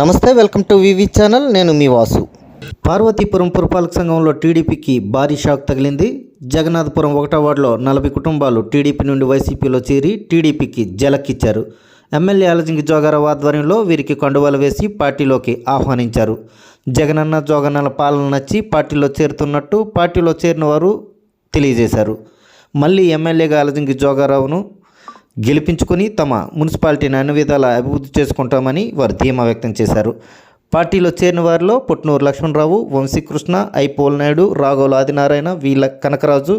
నమస్తే, welcome to V V channel. నేను మీ వాసు. పార్వతీపురం పురపాలక సంఘంలో టీడీపీకి భారీ షాక్ తగిలింది. జగన్నాథపురం 1వ వార్డులో 40 కుటుంబాలు టీడీపీ నుండి వైసీపీలో చేరి టీడీపీకి జలక్కిచ్చారు. ఎమ్మెల్యే అలజింగి జోగారావు ఆధ్వర్యంలో వీరికి కండువాలు వేసి పార్టీలోకి ఆహ్వానించారు. జగనన్న జోగన్నల పాలన నచ్చి పార్టీలో చేరుతున్నట్టు పార్టీలో చేరిన వారు తెలియజేశారు. మళ్ళీ ఎమ్మెల్యేగా అలజింగి జోగారావును గెలిపించుకొని తమ మున్సిపాలిటీని అన్ని విధాలా అభివృద్ధి చేసుకుంటామని వారు ధీమా వ్యక్తం చేశారు. పార్టీలో చేరిన వారిలో పుట్నూరు లక్ష్మణరావు, వంశీకృష్ణ, ఐపోల్ నాయుడు, రాఘోలు ఆదినారాయణ, వీల కనకరాజు,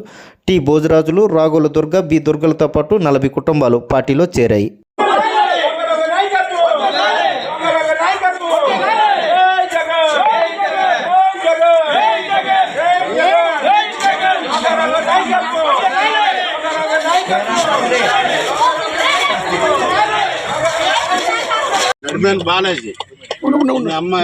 టి భోజరాజులు, రాఘోలు దుర్గ, బి దుర్గలతో పాటు 40 కుటుంబాలు పార్టీలో చేరాయి. బాలాజీ అమ్మ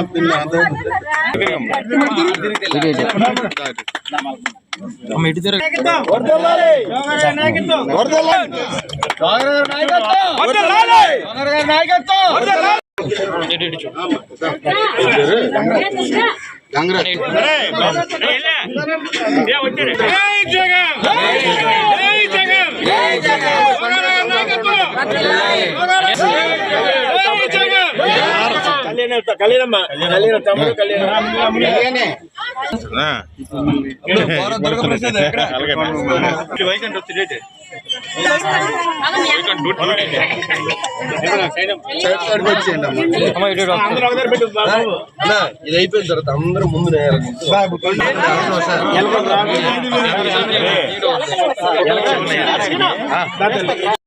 ఇది అయిపోయిన తర్వాత అందరూ ముందు